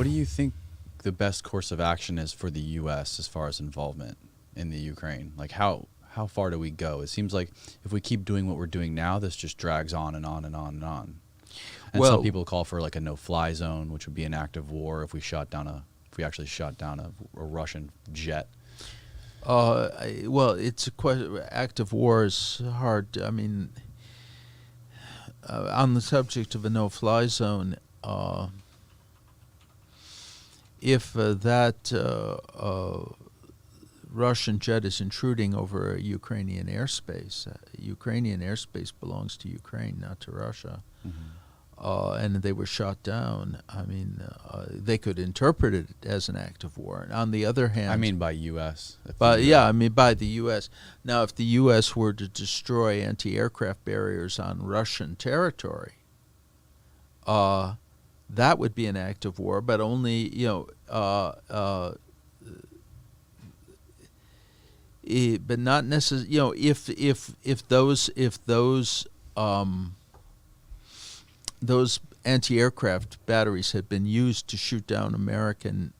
What do you think the best course of action is for the U.S. as far as involvement in the Ukraine? Like how far do we go? It seems like if we keep doing what we're doing now, this just drags on and on and on and on. And some people call for like a no-fly zone, which would be an act of war if we actually shot down a Russian jet. It's a question. Act of war is hard. I mean, on the subject of a no-fly zone, if that Russian jet is intruding over Ukrainian airspace belongs to Ukraine, not to Russia. And they were shot down. I mean, they could interpret it as an act of war. And on the other hand, I mean, by U.S. By the U.S. Now, if the U.S. were to destroy anti-aircraft barriers on Russian territory, that would be an act of war. But only, but not necessarily. If those anti-aircraft batteries had been used to shoot down American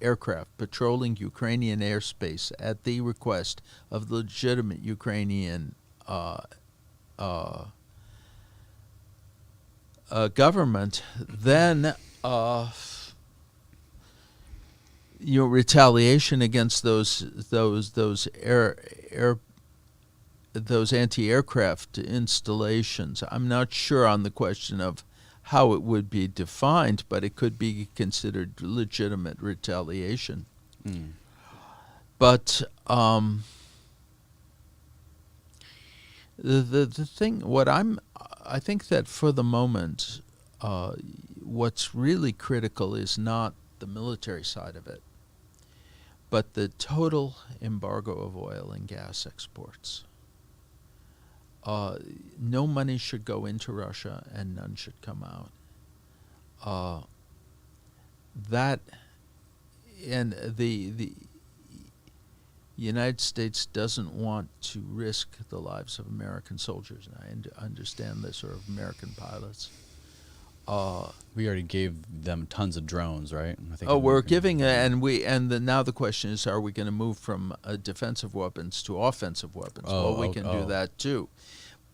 aircraft patrolling Ukrainian airspace at the request of the legitimate Ukrainian government, then retaliation against those anti-aircraft installations. I'm not sure on the question of how it would be defined, but it could be considered legitimate retaliation. But the thing, I think that for the moment, what's really critical is not the military side of it, but the total embargo of oil and gas exports. No money should go into Russia, and none should come out. The United States doesn't want to risk the lives of American soldiers, and I understand this, or of American pilots. We already gave them tons of drones, right? We're giving, now the question is, are we going to move from defensive weapons to offensive weapons? We can do that too,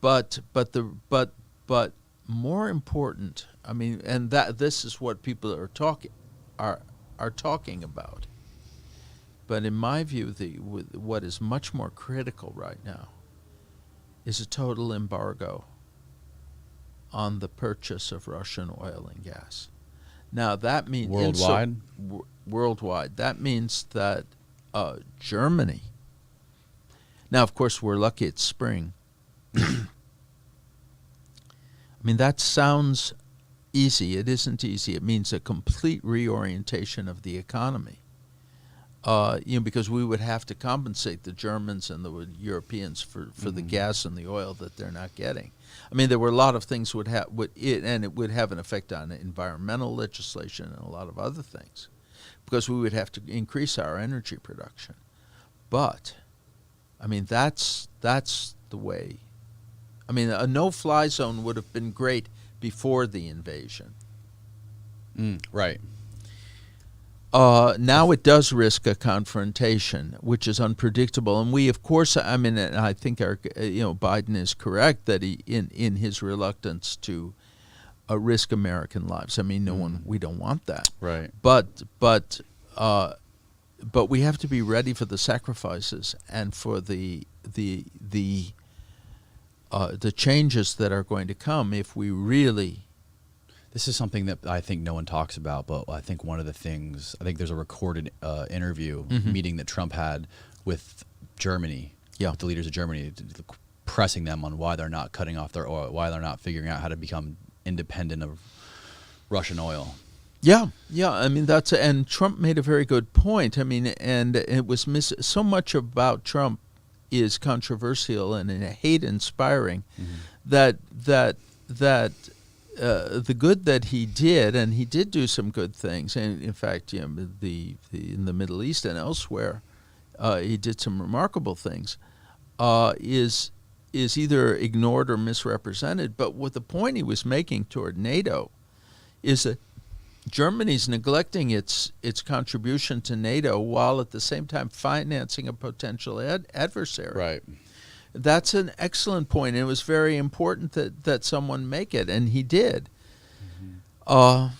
but more important, I mean, and that this is what people are talking about. But in my view, what is much more critical right now is a total embargo on the purchase of Russian oil and gas. Now that means worldwide. Worldwide. That means that Germany. Now, of course, we're lucky it's spring. I mean, that sounds easy. It isn't easy. It means a complete reorientation of the economy. Because we would have to compensate the Germans and the Europeans for the gas and the oil that they're not getting. I mean, there were a lot of things and it would have an effect on environmental legislation and a lot of other things, because we would have to increase our energy production. But, I mean, that's the way. I mean, a no-fly zone would have been great before the invasion. Right. Now it does risk a confrontation, which is unpredictable, and we, of course, I mean, I think Biden is correct that he, in his reluctance to risk American lives. I mean, we don't want that, right? But we have to be ready for the sacrifices and for the changes that are going to come if we really. This is something that I think no one talks about, but I think one of the things, I think there's a recorded interview meeting that Trump had with Germany, with the leaders of Germany, pressing them on why they're not cutting off their oil, why they're not figuring out how to become independent of Russian oil. Yeah. I mean, and Trump made a very good point. I mean, and it was so much about Trump is controversial and hate-inspiring that the good that he did, and he did do some good things, and in fact, in the Middle East and elsewhere, he did some remarkable things, is either ignored or misrepresented. But what the point he was making toward NATO is that Germany's neglecting its contribution to NATO while at the same time financing a potential adversary. Right. That's an excellent point. It was very important that someone make it, and he did. Now,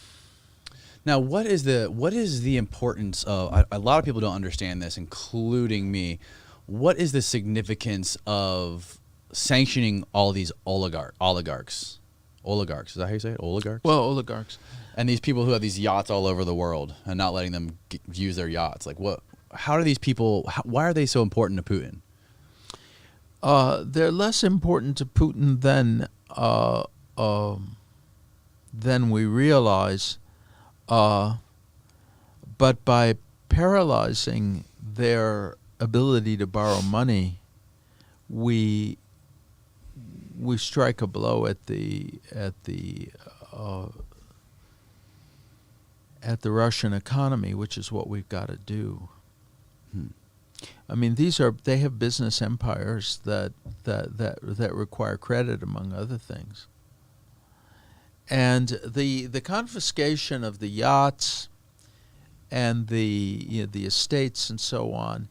what is the importance of? A lot of people don't understand this, including me. What is the significance of sanctioning all these oligarchs? Oligarchs, is that how you say it? Oligarchs? Well, oligarchs. And these people who have these yachts all over the world and not letting them use their yachts. Like, what? How do these people? Why are they so important to Putin? They're less important to Putin than we realize. But by paralyzing their ability to borrow money, we strike a blow at the Russian economy, which is what we've got to do. I mean, they have business empires that require credit, among other things. And the confiscation of the yachts and the estates and so on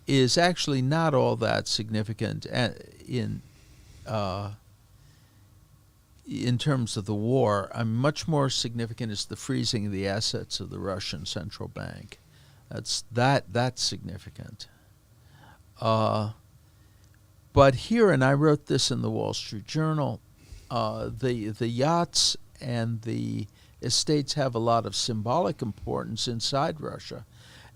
is actually not all that significant in terms of the war. Much more significant is the freezing of the assets of the Russian central bank. That's significant. But here, and I wrote this in the Wall Street Journal, the yachts and the estates have a lot of symbolic importance inside Russia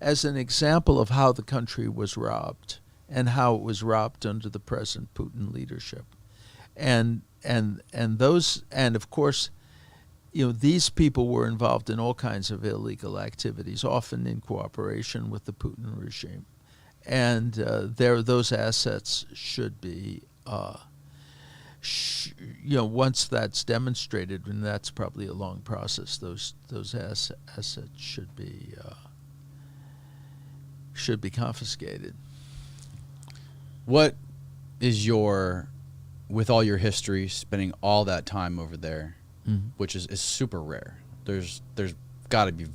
as an example of how the country was robbed and how it was robbed under the present Putin leadership. And of course, these people were involved in all kinds of illegal activities, often in cooperation with the Putin regime. And those assets should be, once that's demonstrated, and that's probably a long process, those assets should be confiscated. What is with all your history, spending all that time over there, which is super rare. There's got to be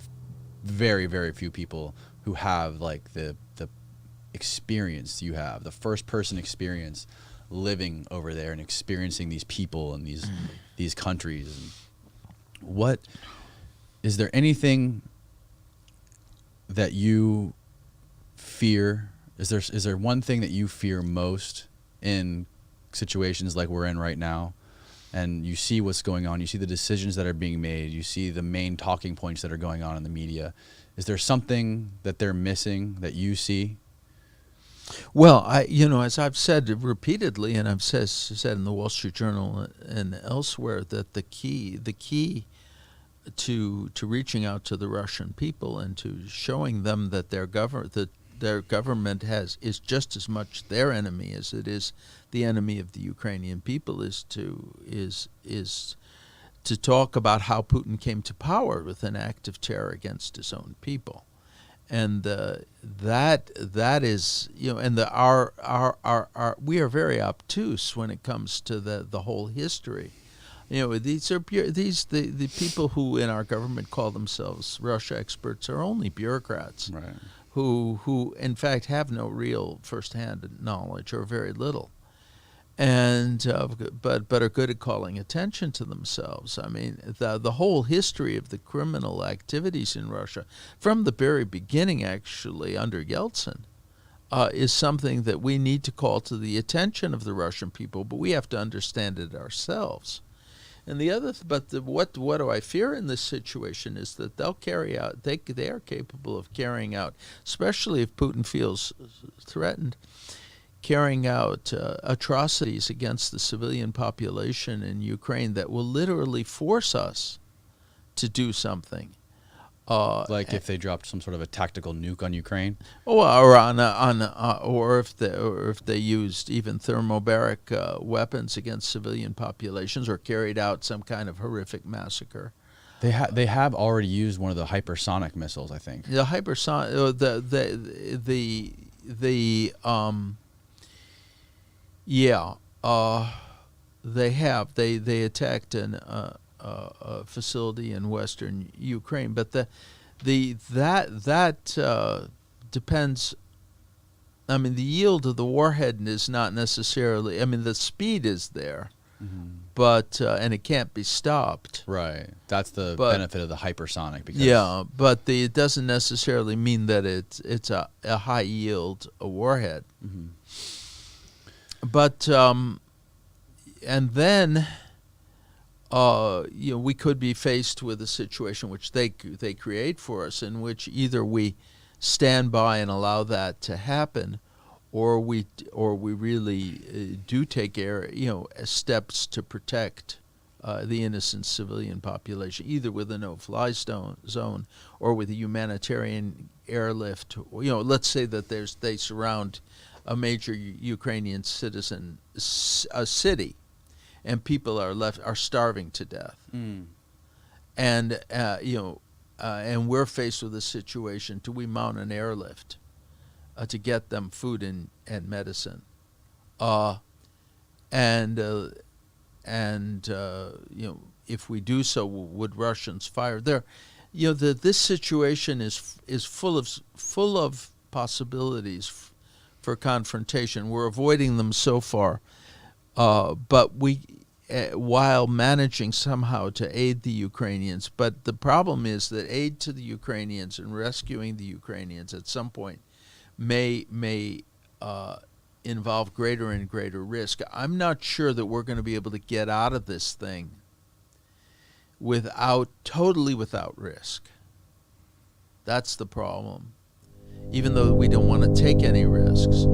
very, very few people who have like the experience you have, the first person experience living over there and experiencing these people and these countries. And what is there anything that you fear? Is there one thing that you fear most in situations like we're in right now? And you see what's going on, you see the decisions that are being made, you see the main talking points that are going on in the media. Is there something that they're missing that you see? Well, as I've said repeatedly, and I've said in the Wall Street Journal and elsewhere, that the key to reaching out to the Russian people and to showing them that their government is just as much their enemy as it is the enemy of the Ukrainian people is to talk about how Putin came to power with an act of terror against his own people. And that is, and we are very obtuse when it comes to the whole history. These are the people who in our government call themselves Russia experts are only bureaucrats, Right. who in fact have no real first-hand knowledge or very little, and but are good at calling attention to themselves. I mean, the whole history of the criminal activities in Russia, from the very beginning, actually under Yeltsin, is something that we need to call to the attention of the Russian people, but we have to understand it ourselves. And what do I fear in this situation is that they'll carry out, they are capable of carrying out, especially if Putin feels threatened, carrying out atrocities against the civilian population in Ukraine that will literally force us to do something. Like if they dropped some sort of a tactical nuke on Ukraine, or if they used even thermobaric weapons against civilian populations, or carried out some kind of horrific massacre. they have already used one of the hypersonic missiles, I think. The hypersonic, they have. They attacked a facility in western Ukraine. But that depends. I mean, the yield of the warhead is not necessarily. I mean, the speed is there, but and it can't be stopped. Right. That's the benefit of the hypersonic. Because but it doesn't necessarily mean that it's a high yield warhead. But and then we could be faced with a situation which they create for us, in which either we stand by and allow that to happen, or we really do take steps to protect the innocent civilian population, either with a no-fly zone or with a humanitarian airlift. Let's say that they surround a major Ukrainian citizen city, and people are starving to death, and and we're faced with a situation: do we mount an airlift to get them food and medicine? If we do so, would Russians fire? This situation is full of possibilities for confrontation. We're avoiding them so far, but while managing somehow to aid the Ukrainians. But the problem is that aid to the Ukrainians and rescuing the Ukrainians at some point may involve greater and greater risk. I'm not sure that we're going to be able to get out of this thing totally without risk. That's the problem. Even though we don't want to take any risks,